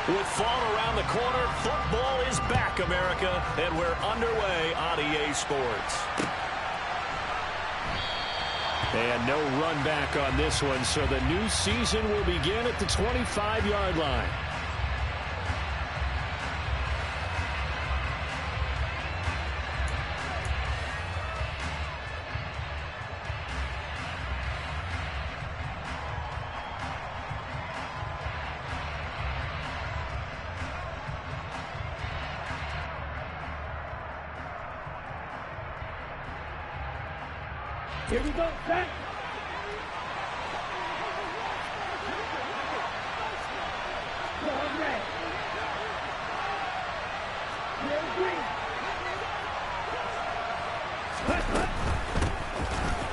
With fall around the corner, football is back, America, and we're underway on EA Sports. And no run back on this one, so the new season will begin at the 25-yard line. Here we go, set.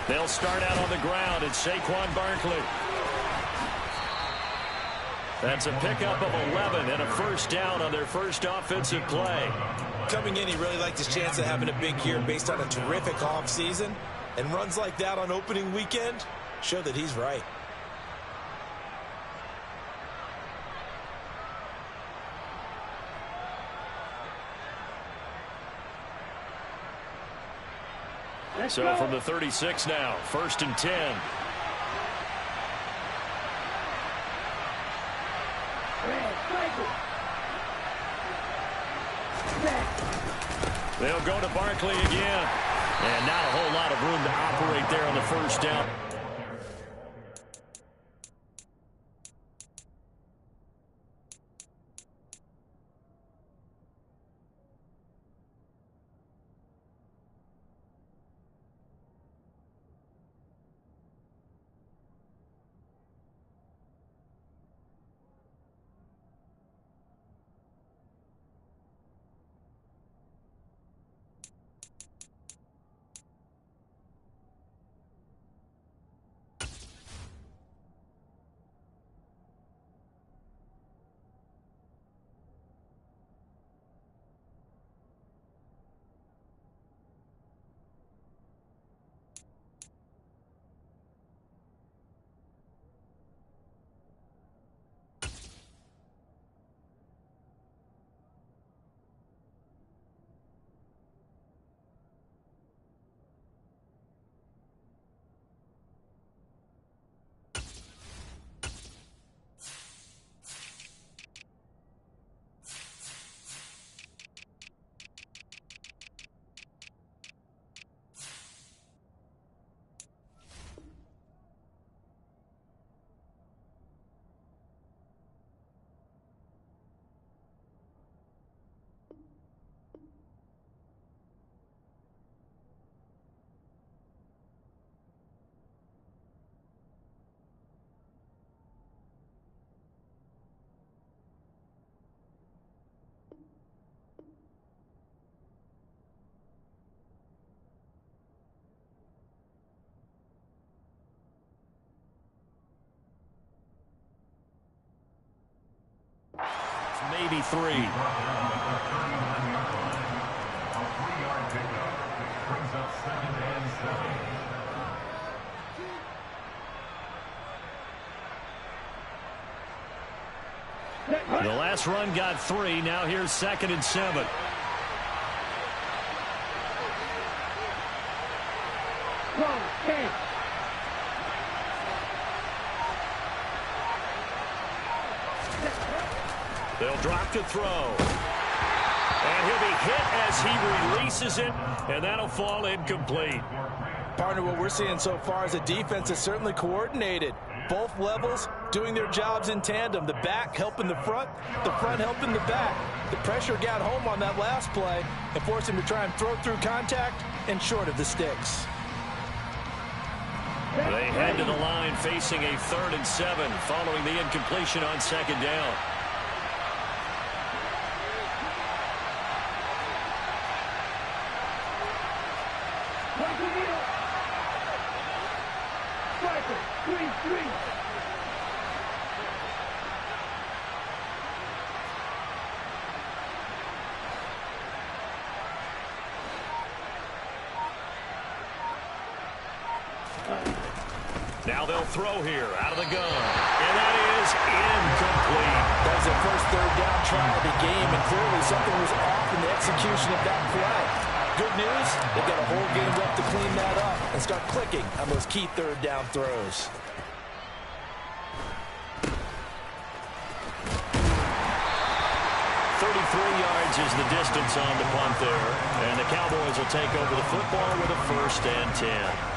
They'll start out on the ground. It's Saquon Barkley. That's a pickup of 11 and a first down on their first offensive play. Coming in, he really liked his chance of having a big year based on a terrific offseason. And runs like that on opening weekend show that he's right. So from the 36 now, 1st and 10. They'll go to Barkley again. And not a whole lot of room to operate there on the first down. Maybe 3. The last run got 3. Now here's 2nd and 7. They'll drop to throw. And he'll be hit as he releases it, and that'll fall incomplete. Partner, what we're seeing so far is a defense that's certainly coordinated. Both levels doing their jobs in tandem. The back helping the front helping the back. The pressure got home on that last play and forced him to try and throw through contact and short of the sticks. They head to the line facing a 3rd and 7 following the incompletion on 2nd down. Now they'll throw here out of the gun. And that is incomplete. That's a 1st third down try of the game, and clearly something was off in the execution of that play. Good news, they've got a whole game left to clean that up and start clicking on those key third down throws. Yards is the distance on the punt there, and the Cowboys will take over the football with a 1st and 10.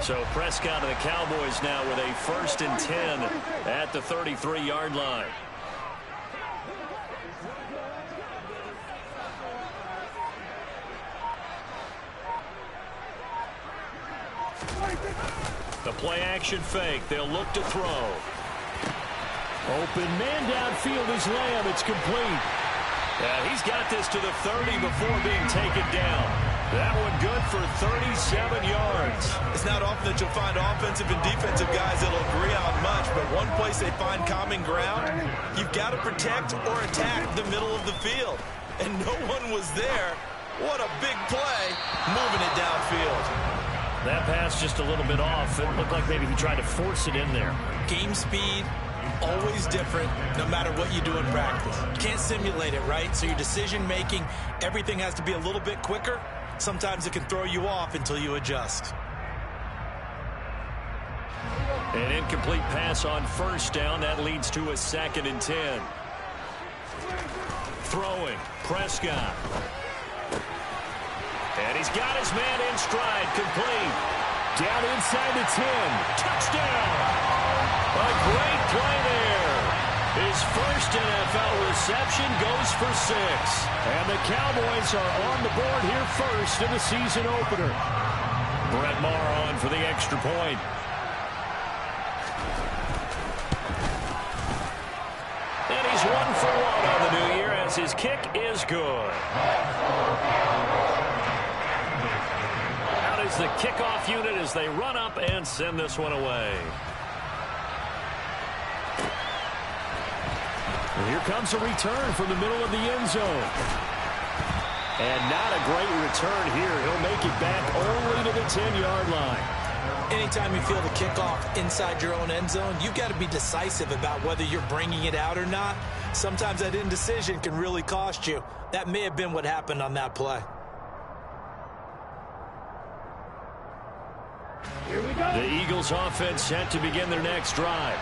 So Prescott and the Cowboys now with a 1st and 10 at the 33-yard line. The play action fake. They'll look to throw. Open man downfield is Lamb. It's complete. He's got this to the 30 before being taken down. That one good for 37 yards. It's not often that you'll find offensive and defensive guys that'll agree on much, but one place they find common ground, you've got to protect or attack the middle of the field. And no one was there. What a big play, moving it downfield. That pass just a little bit off. It looked like maybe he tried to force it in there. Game speed, always different, no matter what you do in practice. You can't simulate it, right? So your decision-making, everything has to be a little bit quicker. Sometimes it can throw you off until you adjust. An incomplete pass on 1st down. That leads to a 2nd and 10. Throwing, Prescott. And he's got his man in stride, complete. Down inside the 10. Touchdown! A great play there. His 1st NFL reception goes for 6. And the Cowboys are on the board here first in the season opener. Brett Maher on for the extra point. And he's 1 for 1 on the new year as his kick is good. Out is the kickoff unit as they run up and send this one away. And here comes a return from the middle of the end zone. And not a great return here. He'll make it back only to the 10-yard line. Anytime you feel the kickoff inside your own end zone, you've got to be decisive about whether you're bringing it out or not. Sometimes that indecision can really cost you. That may have been what happened on that play. Here we go. The Eagles offense set to begin their next drive.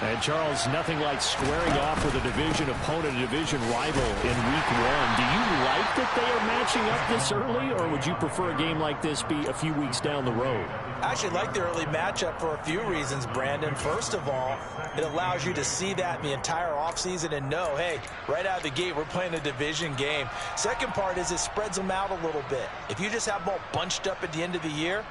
And, Charles, nothing like squaring off with a division opponent, a division rival in Week 1. Do you like that they are matching up this early, or would you prefer a game like this be a few weeks down the road? I actually like the early matchup for a few reasons, Brandon. First of all, it allows you to see that in the entire offseason and know, hey, right out of the gate, we're playing a division game. Second part is it spreads them out a little bit. If you just have them all bunched up at the end of the year,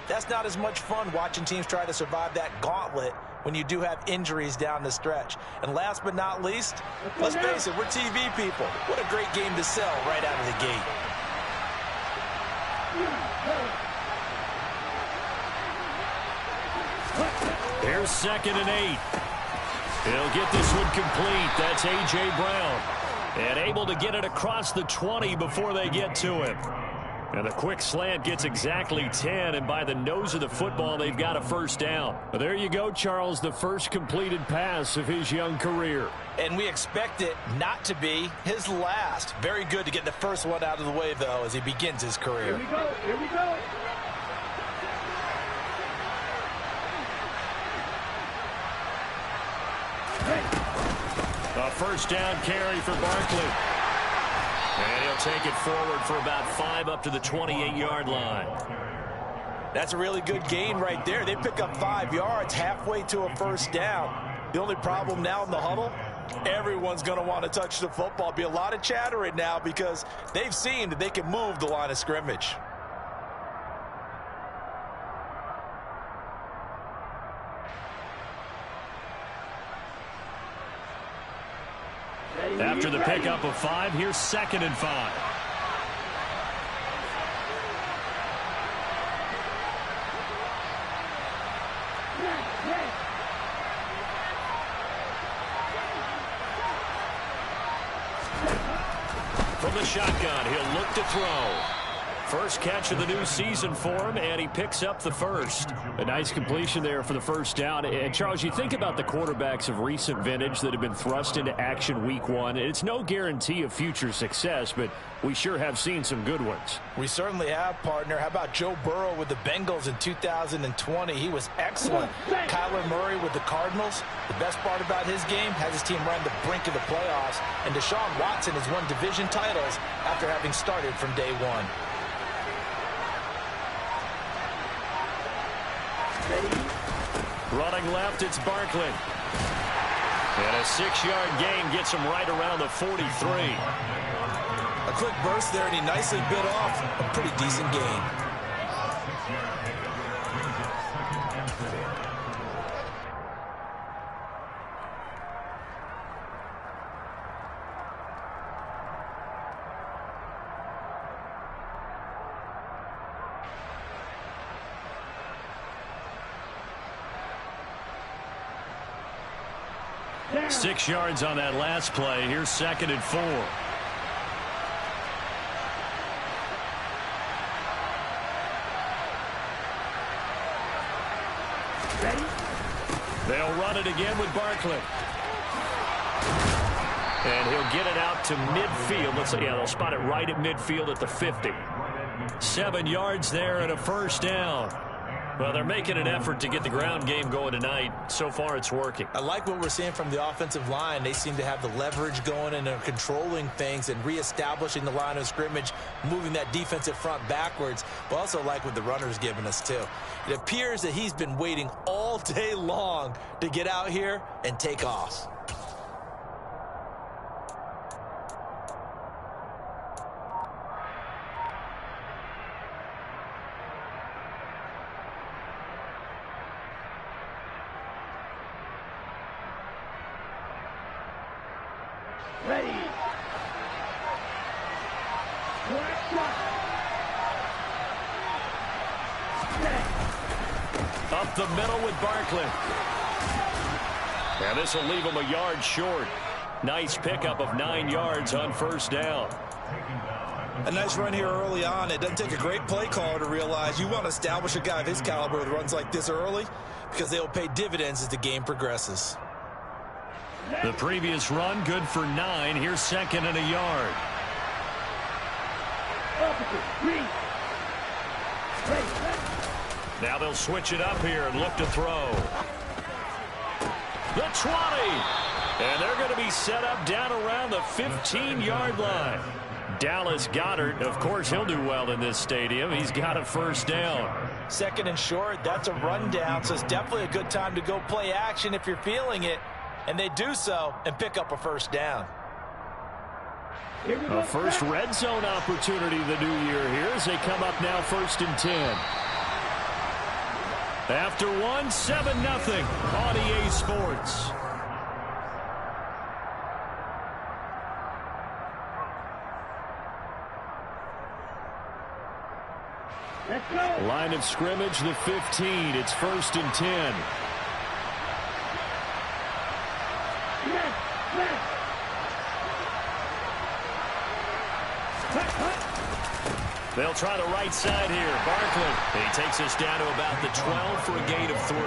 that's not as much fun watching teams try to survive that gauntlet when you do have injuries down the stretch. And last but not least, let's face it, we're TV people. What a great game to sell right out of the gate. Here's 2nd and 8. He'll get this one complete. That's A.J. Brown. And able to get it across the 20 before they get to him. And a quick slant gets exactly 10, and by the nose of the football, they've got a 1st down. But there you go, Charles, the first completed pass of his young career. And we expect it not to be his last. Very good to get the first one out of the way, though, as he begins his career. Here we go. Here we go. A 1st down carry for Barkley. And he'll take it forward for about 5 up to the 28-yard line. That's a really good gain right there. They pick up 5 yards halfway to a 1st down. The only problem now in the huddle, everyone's going to want to touch the football. Be a lot of chatter right now because they've seen that they can move the line of scrimmage. After the pickup of 5, here's 2nd and 5. shotgun. He'll look to throw. First catch of the new season for him, and he picks up the first. A nice completion there for the first down. And, Charles, you think about the quarterbacks of recent vintage that have been thrust into action week one. It's no guarantee of future success, but we sure have seen some good ones. We certainly have, partner. How about Joe Burrow with the Bengals in 2020? He was excellent. Kyler Murray with the Cardinals. The best part about his game has his team run the brink of the playoffs. And Deshaun Watson has won division titles after having started from day one. Running left, it's Barkley. And a 6-yard gain gets him right around the 43. A quick burst there, and he nicely bit off a pretty decent gain. Yeah. 6 yards on that last play. Here's 2nd and 4. Ready? They'll run it again with Barkley. And he'll get it out to midfield. Let's say, yeah, they'll spot it right at midfield at the 50. 7 yards there and a first down. Well, they're making an effort to get the ground game going tonight. So far, it's working. I like what we're seeing from the offensive line. They seem to have the leverage going, and they're controlling things and reestablishing the line of scrimmage, moving that defensive front backwards. But also like what the runner's giving us, too. It appears that he's been waiting all day long to get out here and take off. Ready. Up the middle with Barkley. And this will leave him a yard short. Nice pickup of 9 yards on first down. A nice run here early on. It doesn't take a great play caller to realize you want to establish a guy of his caliber with runs like this early, because they'll pay dividends as the game progresses. The previous run, good for 9. Here's 2nd and a yard. Now they'll switch it up here and look to throw. The 20. And they're going to be set up down around the 15-yard line. Dallas Goedert, of course, he'll do well in this stadium. He's got a first down. 2nd and short, that's a rundown, so it's definitely a good time to go play action if you're feeling it. And they do so and pick up a first down. A first red zone opportunity the new year here as they come up now 1st and 10. After 1, 7-0 on EA Sports. Let's go. Line of scrimmage, the 15. It's 1st and 10. They'll try the right side here. Barkley. He takes us down to about the 12 for a gain of 3.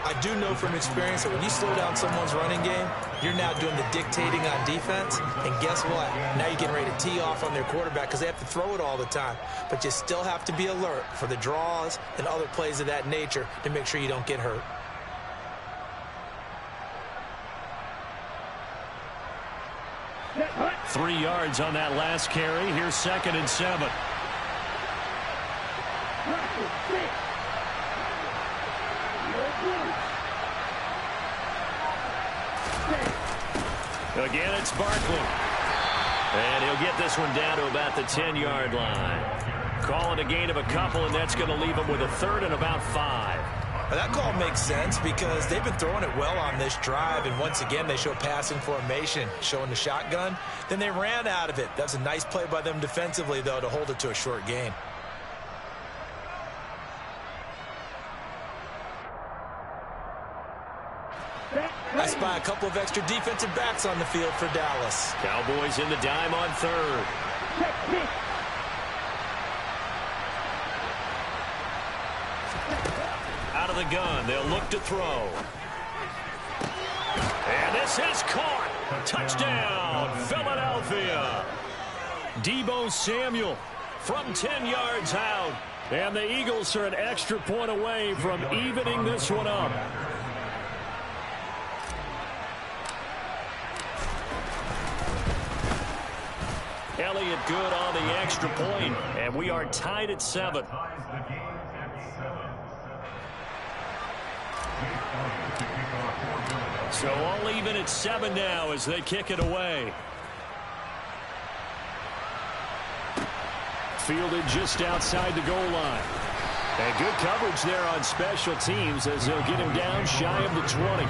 I do know from experience that when you slow down someone's running game, you're now doing the dictating on defense. And guess what? Now you're getting ready to tee off on their quarterback because they have to throw it all the time. But you still have to be alert for the draws and other plays of that nature to make sure you don't get hurt. What? 3 yards on that last carry. Here's 2nd and 7. Again, it's Barkley. And he'll get this one down to about the 10-yard line. Calling a gain of a couple, and that's going to leave him with a 3rd and about 5. That call makes sense because they've been throwing it well on this drive, and once again they show passing formation, showing the shotgun. Then they ran out of it. That's a nice play by them defensively, though, to hold it to a short gain. As spy a couple of extra defensive backs on the field for Dallas. Cowboys in the dime on third. Out of the gun, they'll look to throw. And this is caught. Touchdown, Philadelphia. Deebo Samuel from 10 yards out. And the Eagles are an extra point away from evening this one up. Elliott good on the extra point, and we are tied at 7. So all even at 7 now as they kick it away. Fielded just outside the goal line. And good coverage there on special teams as they'll get him down shy of the 20.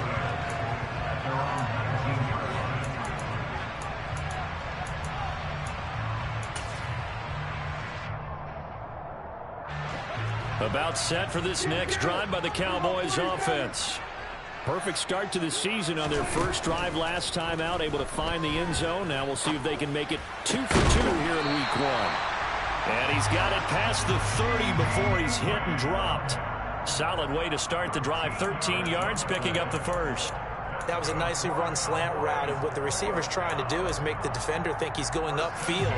About set for this next drive by the Cowboys offense. Perfect start to the season on their first drive last time out, able to find the end zone. Now we'll see if they can make it 2 for 2 here in week 1. And he's got it past the 30 before he's hit and dropped. Solid way to start the drive. 13 yards, picking up the first. That was a nicely run slant route, and what the receiver's trying to do is make the defender think he's going upfield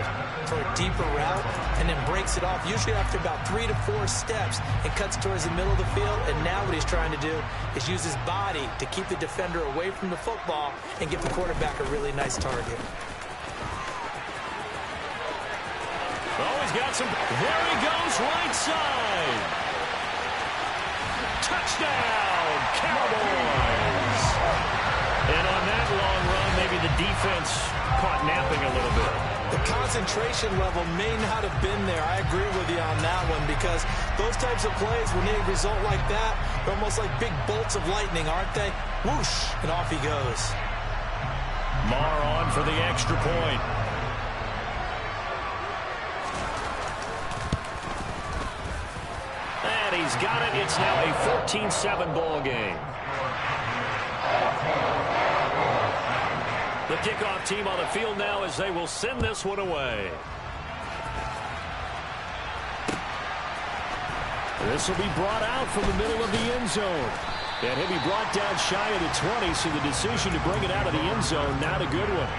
for a deeper route, and then breaks it off, usually after about 3 to 4 steps, and cuts towards the middle of the field. And now what he's trying to do is use his body to keep the defender away from the football and give the quarterback a really nice target. Oh, he's got some. There he goes, right side. Touchdown, Cowboys. And on that long run, maybe the defense caught napping a little bit. The concentration level may not have been there. I agree with you on that one, because those types of plays, when they result like that, they're almost like big bolts of lightning, aren't they? Whoosh, and off he goes. Marr on for the extra point. And he's got it. It's now a 14-7 ball game. The kickoff team on the field now as they will send this one away. This will be brought out from the middle of the end zone. And he'll be brought down shy of the 20, so the decision to bring it out of the end zone, not a good one.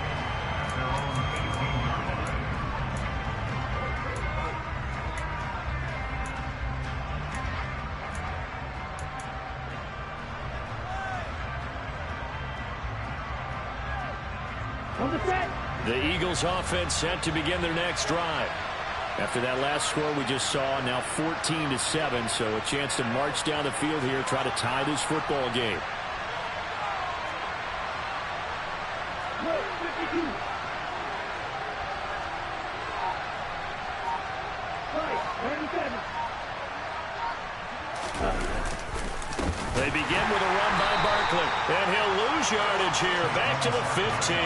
The Eagles offense set to begin their next drive. After that last score we just saw, now 14-7, so a chance to march down the field here, try to tie this football game. They begin with a run by Barkley, and he'll lose yardage here, back to the 15.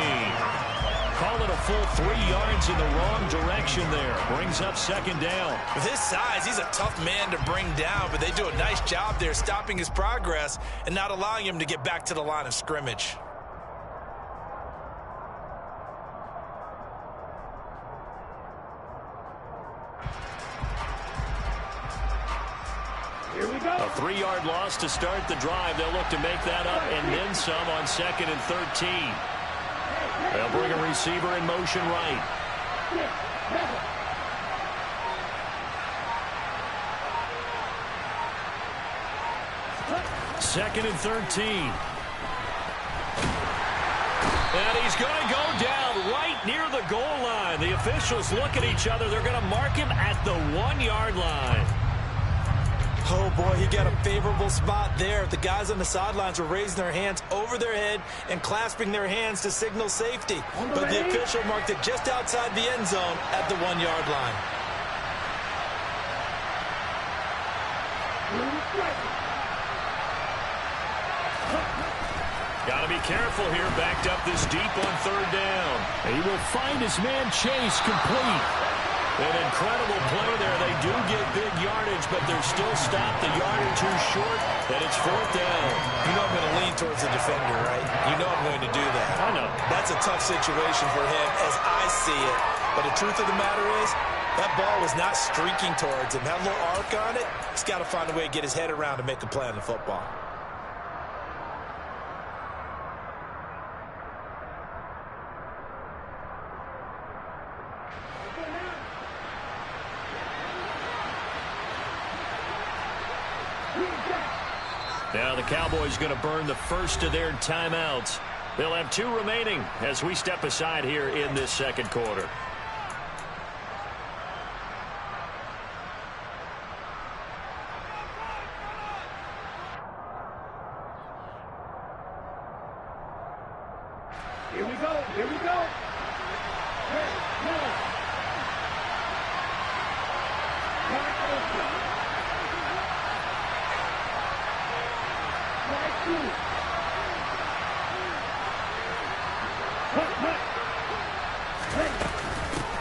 Call it a full 3 yards in the wrong direction there. Brings up second down. With his size, he's a tough man to bring down, but they do a nice job there stopping his progress and not allowing him to get back to the line of scrimmage. Here we go. A 3-yard loss to start the drive. They'll look to make that up and then some on 2nd and 13. They'll bring a receiver in motion right. 2nd and 13. And he's going to go down right near the goal line. The officials look at each other. They're going to mark him at the 1-yard line. Oh, boy, he got a favorable spot there. The guys on the sidelines were raising their hands over their head and clasping their hands to signal safety. But the official marked it just outside the end zone at the 1-yard line. Got to be careful here, backed up this deep on 3rd down. He will find his man Chase complete. An incredible play there. They do get big yardage, but they're still stopped a yard or two short, and it's 4th down. You know I'm going to lean towards the defender, right? You know I'm going to do that. I know. That's a tough situation for him as I see it. But the truth of the matter is, that ball was not streaking towards him. Had a little arc on it. He's got to find a way to get his head around and make a play on the football. Now the Cowboys going to burn the first of their timeouts. They'll have 2 remaining as we step aside here in this second quarter. Here we go. Here we go.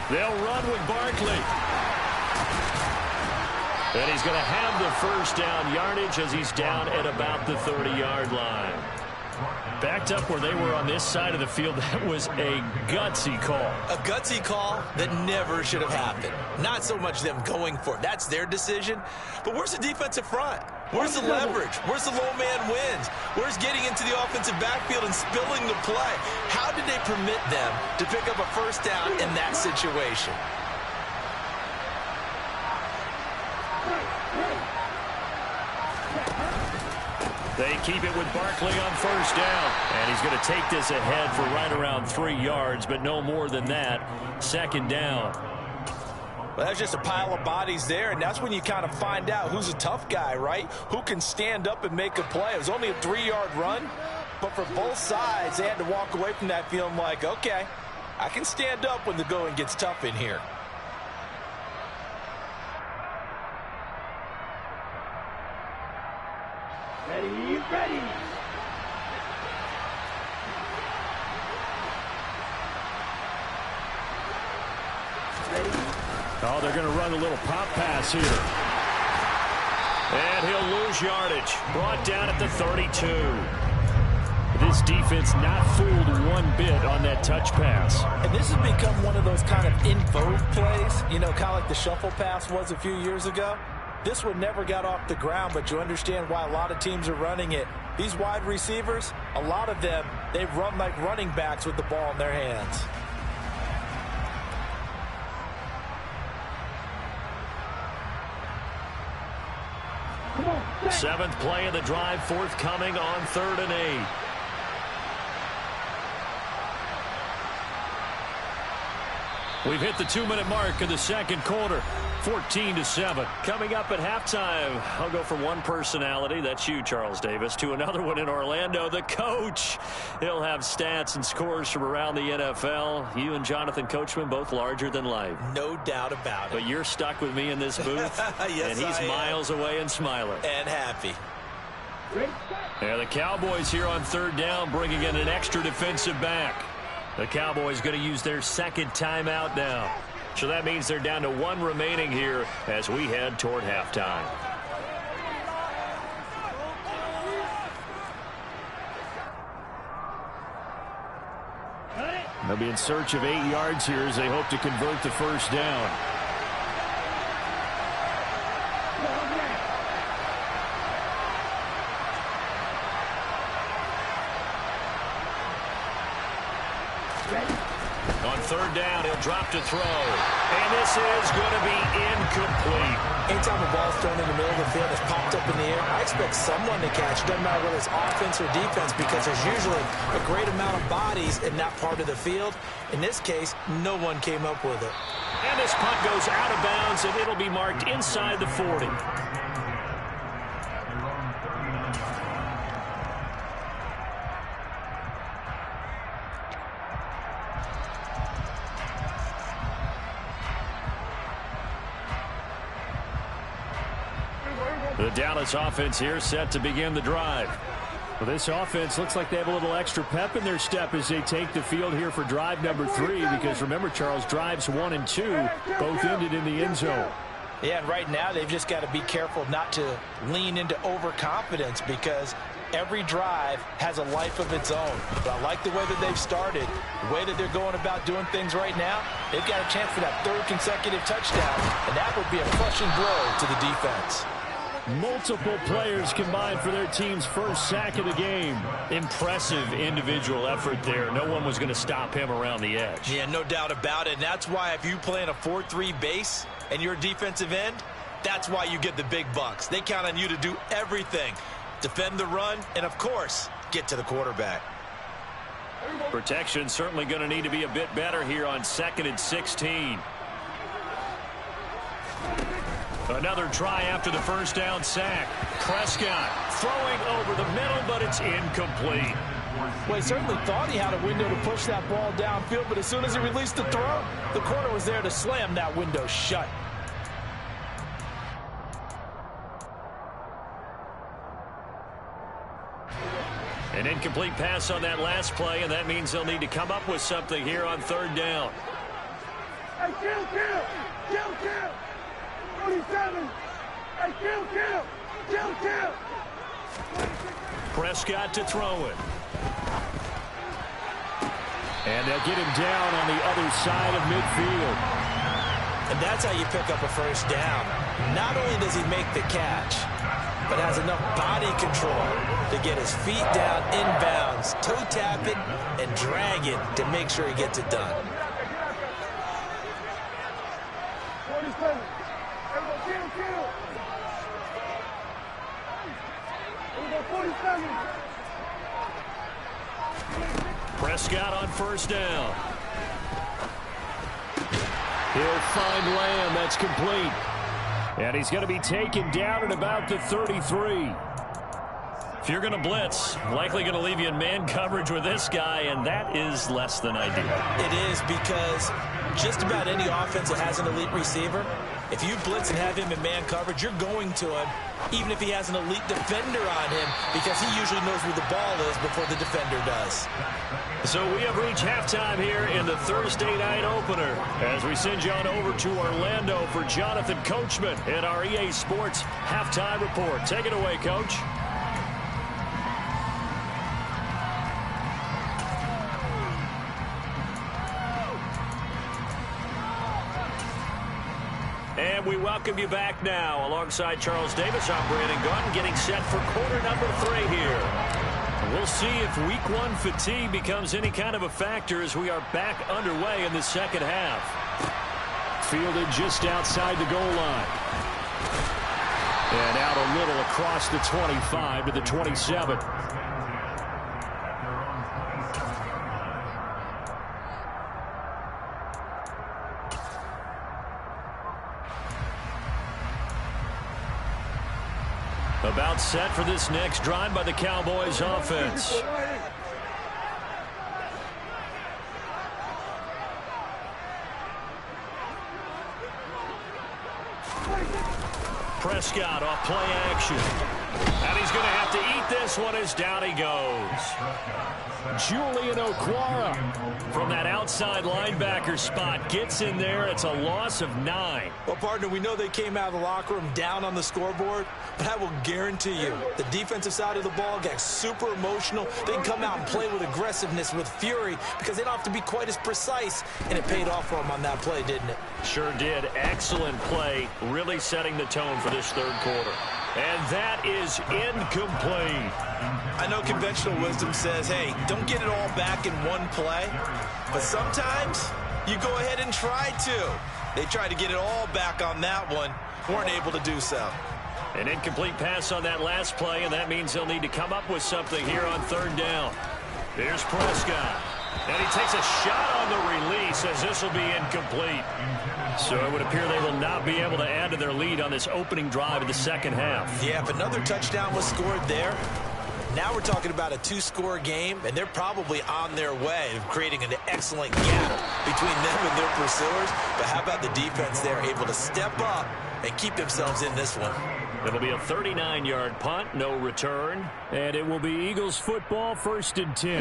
They'll run with Barkley. And he's going to have the first down yardage as he's down at about the 30-yard line. Backed up where they were on this side of the field. That was a gutsy call. A gutsy call that never should have happened. Not so much them going for it. That's their decision. But where's the defensive front? Where's the leverage? Where's the low man wins? Where's getting into the offensive backfield and spilling the play? How did they permit them to pick up a first down in that situation? They keep it with Barkley on first down. And he's going to take this ahead for right around 3 yards, but no more than that. 2nd down. Well, that's just a pile of bodies there, and that's when you kind of find out who's a tough guy, right? Who can stand up and make a play. It was only a 3-yard run, but for both sides, they had to walk away from that feeling like, okay, I can stand up when the going gets tough in here. Ready, ready. Oh, they're going to run a little pop pass here. And he'll lose yardage. Brought down at the 32. This defense not fooled one bit on that touch pass. And this has become one of those kind of in vogue plays, you know, kind of like the shuffle pass was a few years ago. This one never got off the ground, but you understand why a lot of teams are running it. These wide receivers, a lot of them, they run like running backs with the ball in their hands. Seventh play of the drive forthcoming on 3rd and 8. We've hit the 2-minute mark of the second quarter. 14-7. Coming up at halftime, I'll go from one personality, that's you, Charles Davis, to another one in Orlando, the coach. He'll have stats and scores from around the NFL. You and Jonathan Coachman, both larger than life. No doubt about it. But you're stuck with me in this booth, yes, and he's miles away and smiling. And happy. Yeah, the Cowboys here on 3rd down, bringing in an extra defensive back. The Cowboys going to use their second timeout now. So that means they're down to 1 remaining here as we head toward halftime. They'll be in search of 8 yards here as they hope to convert the first down. On 3rd down, he'll drop to throw. And this is going to be incomplete. Anytime a ball's thrown in the middle of the field that's popped up in the air, I expect someone to catch it. Doesn't matter whether it's offense or defense, because there's usually a great amount of bodies in that part of the field. In this case, no one came up with it. And this punt goes out of bounds, and it'll be marked inside the 40. The Dallas offense here set to begin the drive. Well, this offense looks like they have a little extra pep in their step as they take the field here for drive number 3, because remember, Charles, drives 1 and 2 both ended in the end zone. Yeah, and right now they've just got to be careful not to lean into overconfidence because every drive has a life of its own. But I like the way that they've started, the way that they're going about doing things right now. They've got a chance for that third consecutive touchdown, and that would be a crushing blow to the defense. Multiple players combined for their team's first sack of the game. Impressive individual effort there. No one was going to stop him around the edge. Yeah, no doubt about it. And that's why if you play in a 4-3 base and you're a defensive end, that's why you get the big bucks. They count on you to do everything. Defend the run, and of course, get to the quarterback. Protection certainly going to need to be a bit better here on 2nd and 16. Another try after the first down sack. Prescott throwing over the middle, but it's incomplete. Well, he certainly thought he had a window to push that ball downfield, but as soon as he released the throw, the corner was there to slam that window shut. An incomplete pass on that last play, and that means they'll need to come up with something here on 3rd down. Hey, kill. 47. Hey, kill. Prescott to throw it. And they'll get him down on the other side of midfield. And that's how you pick up a first down. Not only does he make the catch, but has enough body control to get his feet down inbounds, toe tap it, and drag it to make sure he gets it done. 47. Kill. 47. Prescott on first down. He'll find Lamb. That's complete. And he's going to be taken down at about the 33. If you're going to blitz, likely going to leave you in man coverage with this guy, and that is less than ideal. It is because just about any offense that has an elite receiver, if you blitz and have him in man coverage, you're going to him, even if he has an elite defender on him, because he usually knows where the ball is before the defender does. So we have reached halftime here in the Thursday night opener as we send you on over to Orlando for Jonathan Coachman in our EA Sports Halftime Report. Take it away, Coach. And we welcome you back now. Alongside Charles Davis, I'm Brandon Gunn, getting set for quarter number 3 here. We'll see if week 1 fatigue becomes any kind of a factor as we are back underway in the second half. Fielded just outside the goal line. And out a little across the 25 to the 27. About set for this next drive by the Cowboys offense. Prescott off play action. And he's going to have to eat this one as down he goes. Julian Okwara from that outside linebacker spot gets in there. It's a loss of 9. Well, partner, we know they came out of the locker room down on the scoreboard, but I will guarantee you the defensive side of the ball gets super emotional. They can come out and play with aggressiveness, with fury, because they don't have to be quite as precise, and it paid off for them on that play, didn't it? Sure did. Excellent play, really setting the tone for this third quarter. And that is incomplete. I know conventional wisdom says, hey, don't get it all back in one play. But sometimes you go ahead and try to. They tried to get it all back on that one. Weren't able to do so. An incomplete pass on that last play, and that means they'll need to come up with something here on 3rd down. Here's Prescott. And he takes a shot on the release as this will be incomplete. So it would appear they will not be able to add to their lead on this opening drive of the second half. Yeah, if another touchdown was scored there, now we're talking about a 2-score game, and they're probably on their way of creating an excellent gap between them and their pursuers. But how about the defense there, able to step up and keep themselves in this one? It'll be a 39-yard punt, no return. And it will be Eagles football, 1st and 10.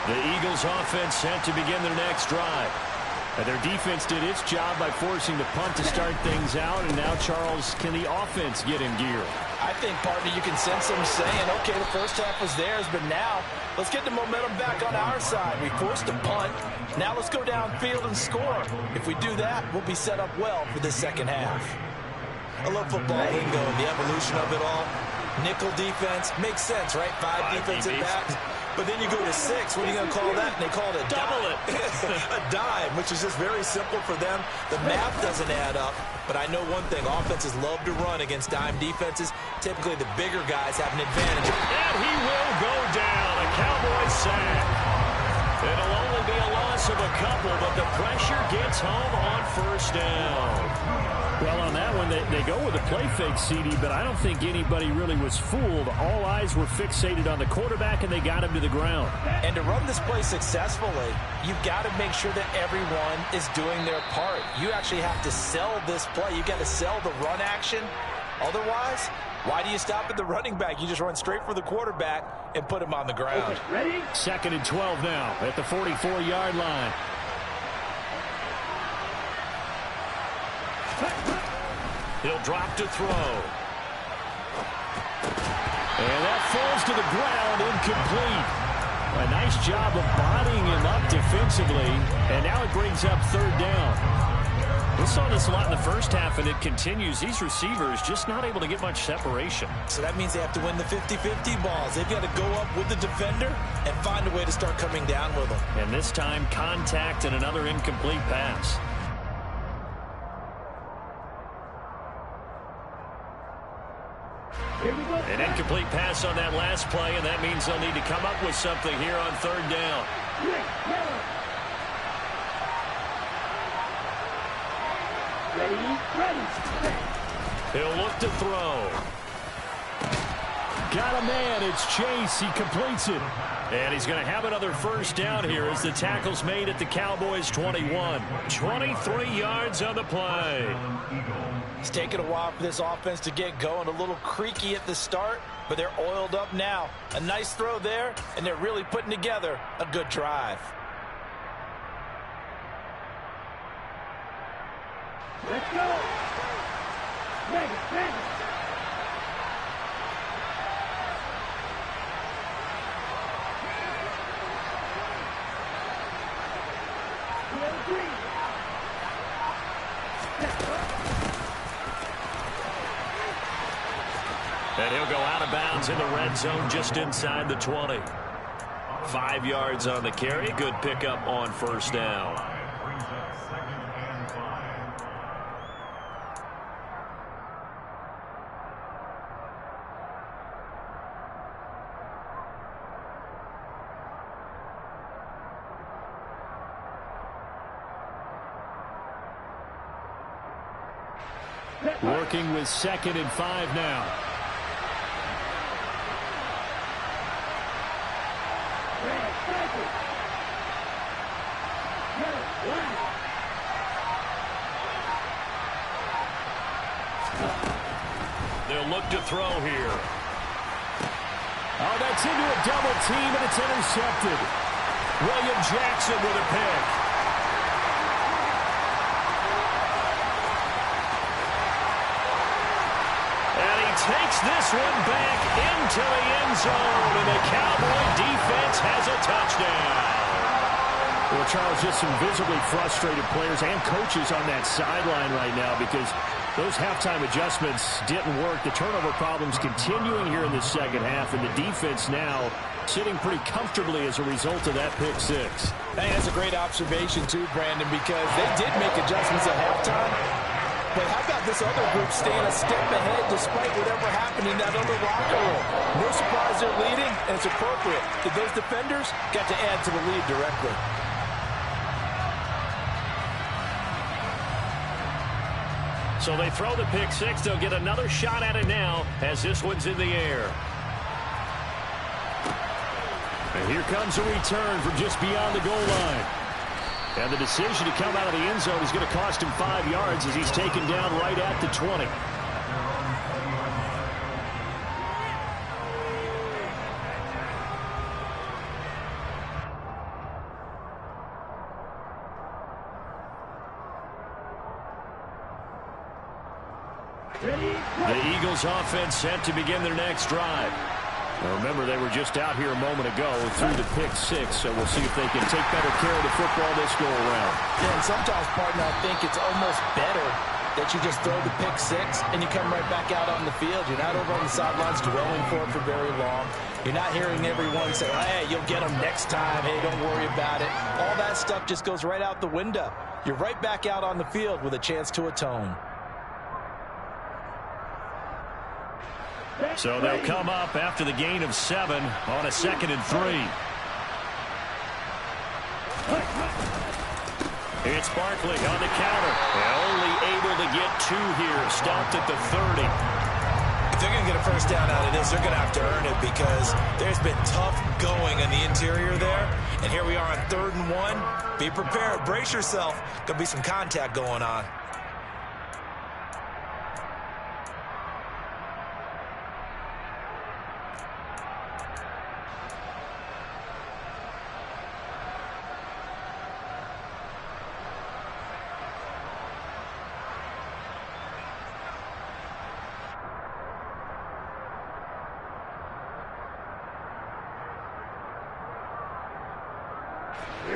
The Eagles offense set to begin their next drive. And their defense did its job by forcing the punt to start things out, and now, Charles, can the offense get in gear? I think, partner, you can sense them saying, okay, the first half was theirs, but now let's get the momentum back on our side. We forced a punt. Now let's go downfield and score. If we do that, we'll be set up well for this second half. I love football lingo and the evolution of it all. Nickel defense makes sense, right? Five defensive backs. But then you go to 6. What are you going to call that? And they call it a double dime. A dime, which is just very simple for them. The math doesn't add up. But I know one thing. Offenses love to run against dime defenses. Typically, the bigger guys have an advantage. And he will go down. A Cowboy sack. It'll only be a loss of a couple, but the pressure gets home on first down. Well, on that one, they go with a play fake, CD, but I don't think anybody really was fooled. All eyes were fixated on the quarterback, and they got him to the ground. And to run this play successfully, you've got to make sure that everyone is doing their part. You actually have to sell this play. You've got to sell the run action. Otherwise, why do you stop at the running back? You just run straight for the quarterback and put him on the ground. Ready? 2nd and 12 now at the 44-yard line. He'll drop to throw. And that falls to the ground, incomplete. A nice job of bodying him up defensively, and now it brings up 3rd down. We saw this a lot in the first half, and it continues. These receivers just not able to get much separation. So that means they have to win the 50-50 balls. They've got to go up with the defender and find a way to start coming down with them. And this time, contact and another incomplete pass. An incomplete pass on that last play, and that means they'll need to come up with something here on 3rd down. He'll look to throw. Got a man. It's Chase. He completes it. And he's going to have another first down here as the tackle's made at the Cowboys' 21. 23 yards on the play. It's taken a while for this offense to get going. A little creaky at the start, but they're oiled up now. A nice throw there, and they're really putting together a good drive. Let's go. Vegas. And he'll go out of bounds in the red zone just inside the 20. 5 yards on the carry. Good pickup on first down. Working with 2nd and 5 now. They'll look to throw here. Oh, that's into a double team, and it's intercepted. William Jackson with a pick. And he takes this one back into the end zone, and the Cowboy defense has a touchdown. Well, Charles, just some visibly frustrated players and coaches on that sideline right now because those halftime adjustments didn't work. The turnover problems continuing here in the second half, and the defense now sitting pretty comfortably as a result of that pick six. I think that's a great observation too, Brandon, because they did make adjustments at halftime. But how about this other group staying a step ahead despite whatever happened in that other locker room? No surprise they're leading, and it's appropriate that those defenders got to add to the lead directly. So they throw the pick six. They'll get another shot at it now as this one's in the air. And here comes a return from just beyond the goal line. And the decision to come out of the end zone is going to cost him 5 yards as he's taken down right at the 20. The Eagles offense set to begin their next drive. Now remember, they were just out here a moment ago through the pick six, so we'll see if they can take better care of the football this go-around. Yeah, and sometimes, partner, I think it's almost better that you just throw the pick six and you come right back out on the field. You're not over on the sidelines dwelling for it for very long. You're not hearing everyone say, hey, you'll get them next time. Hey, don't worry about it. All that stuff just goes right out the window. You're right back out on the field with a chance to atone. So they'll come up after the gain of 7 on a 2nd and 3. It's Barkley on the counter. Only able to get 2 here. Stopped at the 30. If they're going to get a first down out of this, they're going to have to earn it because there's been tough going on the interior there. And here we are on 3rd and 1. Be prepared. Brace yourself. Going to be some contact going on.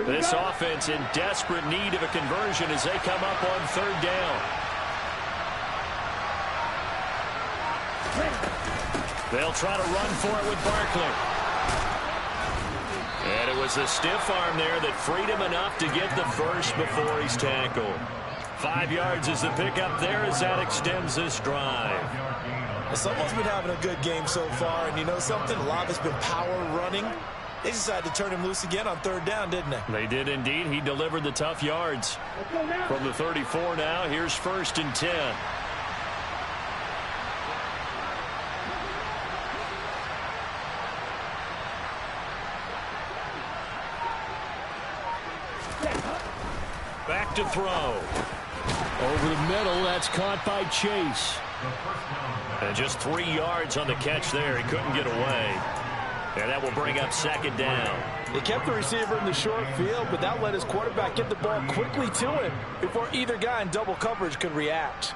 This offense in desperate need of a conversion as they come up on 3rd down. They'll try to run for it with Barkley. And it was a stiff arm there that freed him enough to get the first before he's tackled. 5 yards is the pickup there as that extends this drive. Someone's been having a good game so far, and you know something? A lot of it's been power running. They decided to turn him loose again on 3rd down, didn't they? They did indeed. He delivered the tough yards. From the 34 now, here's 1st and 10. Back to throw. Over the middle, that's caught by Chase. And just 3 yards on the catch there. He couldn't get away. And that will bring up 2nd down. They kept the receiver in the short field, but that let his quarterback get the ball quickly to him before either guy in double coverage could react.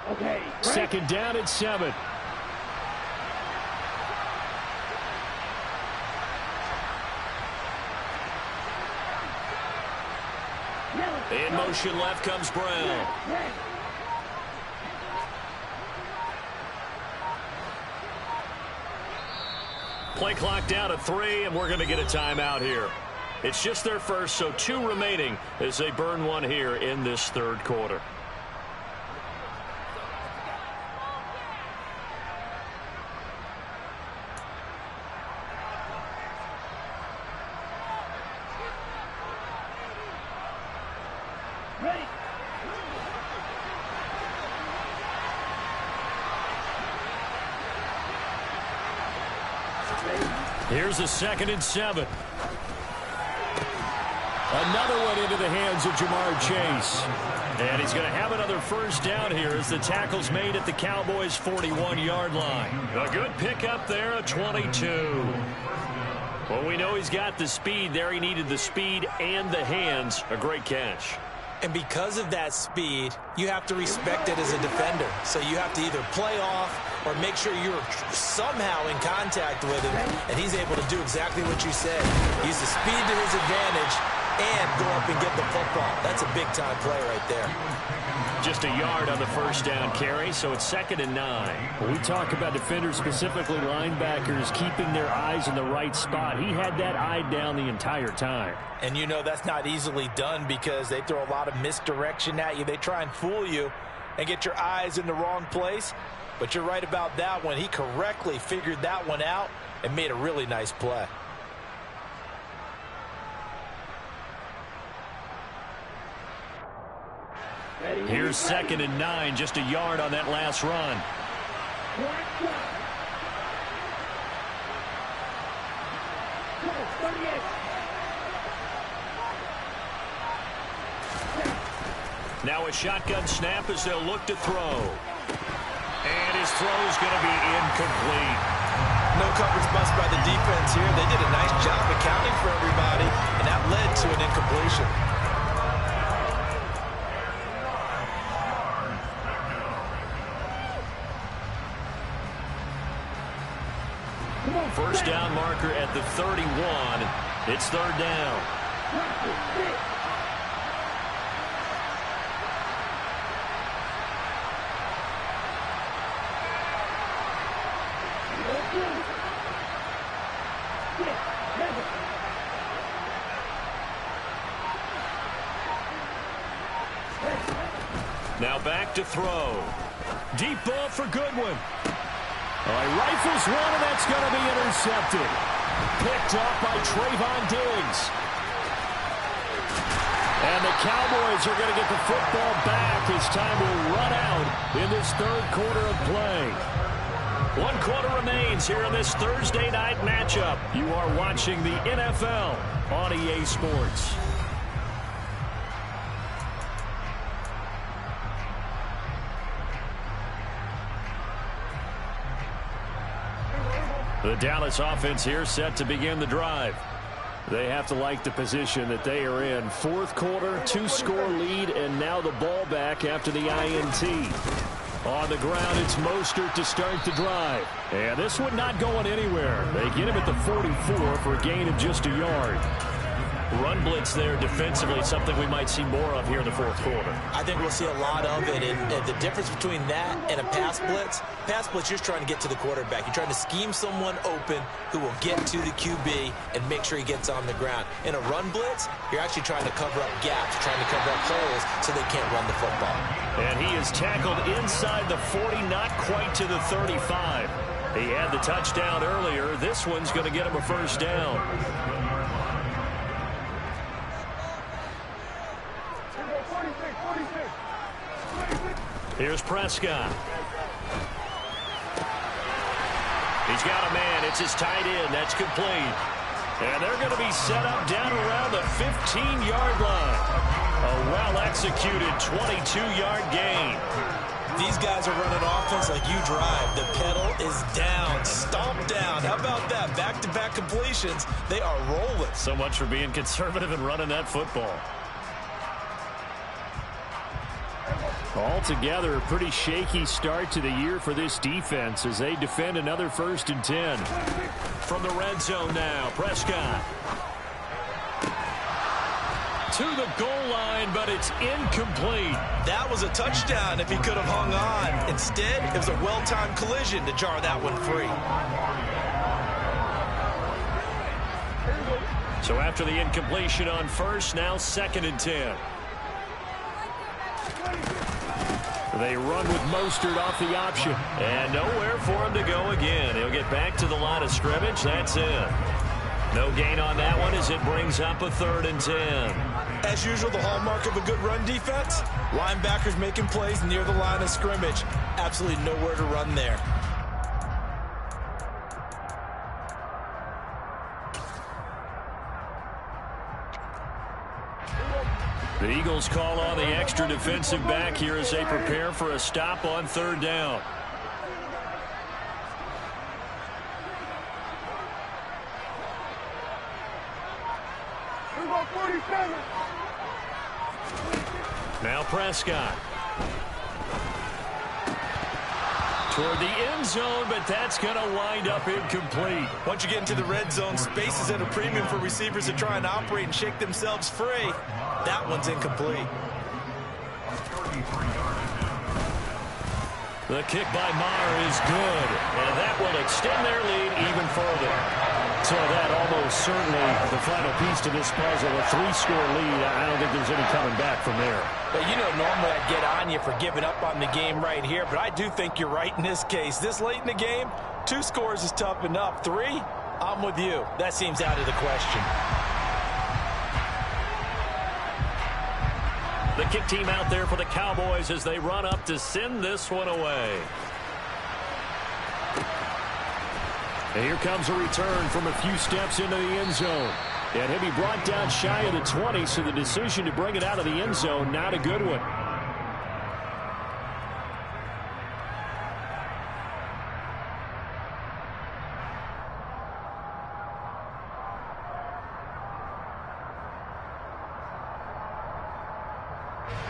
Okay. 2nd down at 7. In motion left comes Brown. Play clock down to 3, and we're going to get a timeout here. It's just their first, so 2 remaining as they burn one here in this 3rd quarter. Here's a 2nd and 7. Another one into the hands of Jamar Chase. And he's going to have another first down here as the tackle's made at the Cowboys' 41-yard line. A good pickup there, a 22. Well, we know he's got the speed there. He needed the speed and the hands. A great catch. And because of that speed, you have to respect it as a defender. So you have to either play off or make sure you're somehow in contact with him, and he's able to do exactly what you said. Use the speed to his advantage and go up and get the football. That's a big-time play right there. Just a yard on the first down carry, so it's 2nd and 9. When we talk about defenders, specifically linebackers, keeping their eyes in the right spot, he had that eye down the entire time. And you know that's not easily done because they throw a lot of misdirection at you. They try and fool you and get your eyes in the wrong place. But you're right about that one. He correctly figured that one out and made a really nice play. Here's 2nd and 9, just a yard on that last run. Now a shotgun snap as they'll look to throw. And his throw is going to be incomplete. No coverage bust by the defense here. They did a nice job accounting for everybody, and that led to an incompletion. First down marker at the 31. It's third down. Now back to throw. Deep ball for Goodwin. He rifles one, and that's going to be intercepted. Picked up by Trayvon Diggs. And the Cowboys are going to get the football back as time will run out in this third quarter of play. 1 quarter remains here in this Thursday night matchup. You are watching the NFL on EA Sports. The Dallas offense here set to begin the drive. They have to like the position that they are in. Fourth quarter, 2-score lead, and now the ball back after the INT. On the ground, it's Mostert to start the drive. And this one not going anywhere. They get him at the 44 for a gain of just a yard. Run blitz there defensively, something we might see more of here in the fourth quarter. I think we'll see a lot of it, and the difference between that and a pass blitz, you're just trying to get to the quarterback. You're trying to scheme someone open who will get to the QB and make sure he gets on the ground. In a run blitz, you're actually trying to cover up gaps, trying to cover up holes so they can't run the football. And he is tackled inside the 40, not quite to the 35. He had the touchdown earlier. This one's going to get him a first down. Here's Prescott. He's got a man. It's his tight end. That's complete. And they're going to be set up down around the 15-yard line. A well-executed 22-yard gain. These guys are running offense like you drive. The pedal is down, stomp down. How about that? Back-to-back completions. They are rolling. So much for being conservative and running that football. Altogether, a pretty shaky start to the year for this defense as they defend another 1st and 10. From the red zone now, Prescott. To the goal line, but it's incomplete. That was a touchdown if he could have hung on. Instead, it was a well-timed collision to jar that one free. So after the incompletion on first, now 2nd and 10. They run with Mostert off the option. And nowhere for him to go again. He'll get back to the line of scrimmage. That's it. No gain on that one as it brings up a 3rd and 10. As usual, the hallmark of a good run defense, linebackers making plays near the line of scrimmage. Absolutely nowhere to run there. The Eagles call on the extra defensive back here as they prepare for a stop on 3rd down. Now Prescott. Toward the end zone, but that's going to wind up incomplete. Once you get into the red zone, space is at a premium for receivers to try and operate and shake themselves free. That one's incomplete. The kick by Maher is good, and that will extend their lead even further. So that almost certainly the final piece to this puzzle, a 3-score lead. I don't think there's any coming back from there. But you know, normally I'd get on you for giving up on the game right here, but I do think you're right in this case. This late in the game, 2 scores is tough enough. 3, I'm with you. That seems out of the question. The kick team out there for the Cowboys as they run up to send this one away. And here comes a return from a few steps into the end zone. And he'll be brought down shy of the 20, so the decision to bring it out of the end zone, not a good one.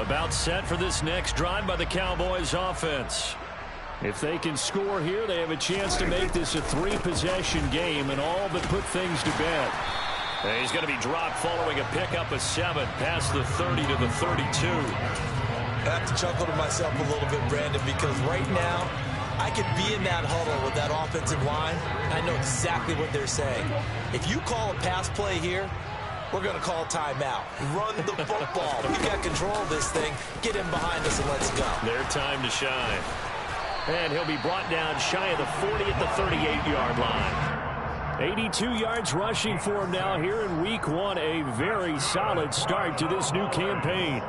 About set for this next drive by the Cowboys offense. If they can score here, they have a chance to make this a 3-possession game and all but put things to bed. And he's going to be dropped following a pickup of 7 past the 30 to the 32. I have to chuckle to myself a little bit, Brandon, because right now I could be in that huddle with that offensive line. I know exactly what they're saying. If you call a pass play here, we're going to call timeout. Run the football. We got control of this thing. Get him behind us and let's go. Their time to shine. And he'll be brought down shy of the 40 at the 38-yard line. 82 yards rushing for him now here in week 1. A very solid start to this new campaign.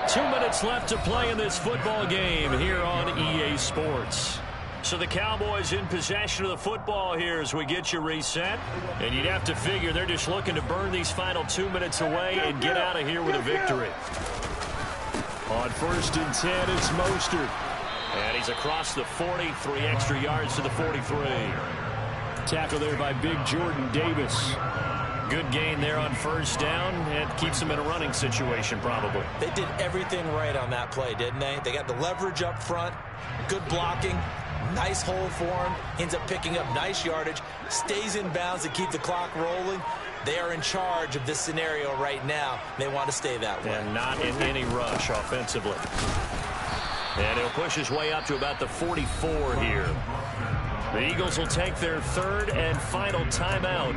2 minutes left to play in this football game here on EA Sports. So the Cowboys in possession of the football here as we get you reset. And you'd have to figure they're just looking to burn these final 2 minutes away and get out of here with a victory. On 1st and 10, it's Mostert. And he's across the 40, 3 extra yards to the 43. Tackle there by Big Jordan Davis. Good gain there on 1st down. It keeps him in a running situation probably. They did everything right on that play, didn't they? They got the leverage up front, good blocking, nice hole for him. Ends up picking up nice yardage, stays in bounds to keep the clock rolling. They are in charge of this scenario right now. They want to stay that way. And not in any rush offensively. And he'll push his way up to about the 44 here. The Eagles will take their 3rd and final timeout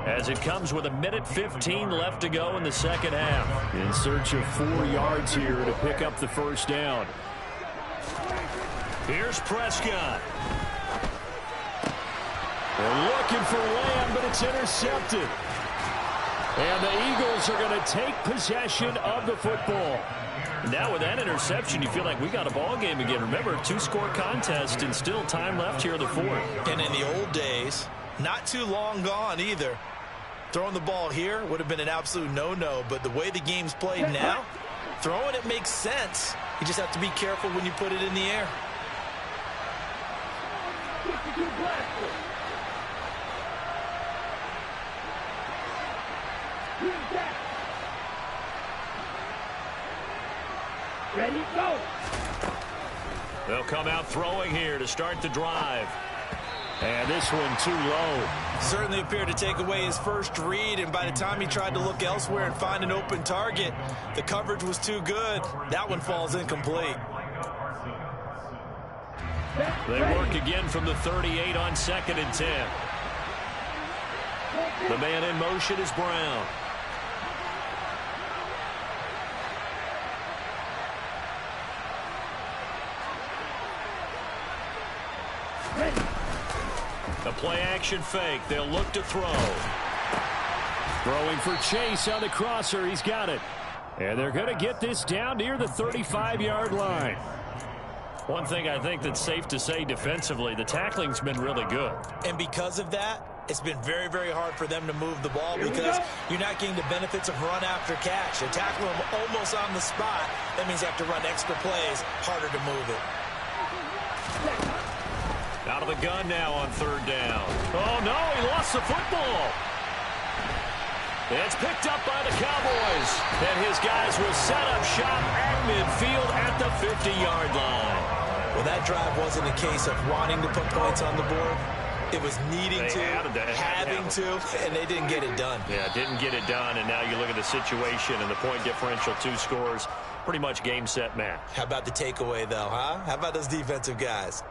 as it comes with 1:15 left to go in the second half. In search of 4 yards here to pick up the 1st down. Here's Prescott. They're looking for Lamb, but it's intercepted. And the Eagles are going to take possession of the football. Now with that interception, you feel like we got a ball game again. Remember, 2-score contest and still time left here in the 4th. And in the old days, not too long gone either. Throwing the ball here would have been an absolute no-no, but the way the game's played now, throwing it makes sense. You just have to be careful when you put it in the air. Ready, go. They'll come out throwing here to start the drive. And this one too low. Certainly appeared to take away his first read, and by the time he tried to look elsewhere and find an open target, the coverage was too good. That one falls incomplete. They work again from the 38 on 2nd and 10. The man in motion is Brown. A play-action fake. They'll look to throw. Throwing for Chase on the crosser. He's got it. And they're going to get this down near the 35-yard line. One thing I think that's safe to say defensively, the tackling's been really good. And because of that, it's been very, very hard for them to move the ball because you're not getting the benefits of run after catch. They tackle them almost on the spot. That means you have to run extra plays, harder to move it. Out of the gun now on 3rd down. Oh, no, he lost the football. It's picked up by the Cowboys. And his guys will set up shop at midfield at the 50-yard line. Well, that drive wasn't a case of wanting to put points on the board. It was needing to, having to, and they didn't get it done. Yeah, didn't get it done, and now you look at the situation and the point differential, 2 scores, pretty much game, set, match. How about the takeaway, though, huh? How about those defensive guys?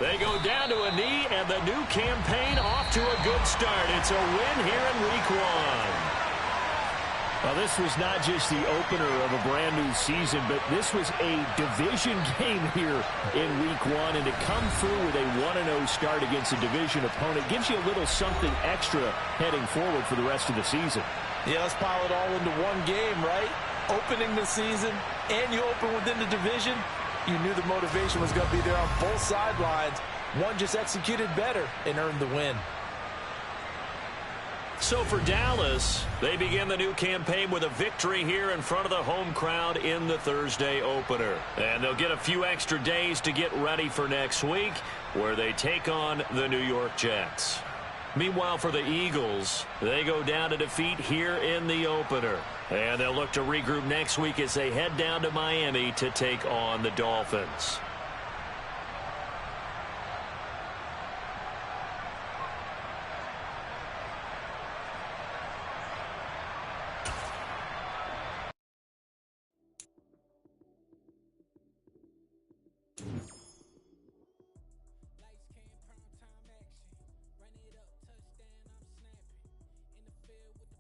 They go down to a knee, and the new campaign off to a good start. It's a win here in week 1. Well, this was not just the opener of a brand new season, but this was a division game here in week 1, and to come through with a 1-0 start against a division opponent gives you a little something extra heading forward for the rest of the season. Yeah, let's pile it all into one game, right? Opening the season, and you open within the division. You knew the motivation was going to be there on both sidelines. One just executed better and earned the win. So for Dallas, they begin the new campaign with a victory here in front of the home crowd in the Thursday opener. And they'll get a few extra days to get ready for next week, where they take on the New York Jets. Meanwhile, for the Eagles, they go down to defeat here in the opener. And they'll look to regroup next week as they head down to Miami to take on the Dolphins.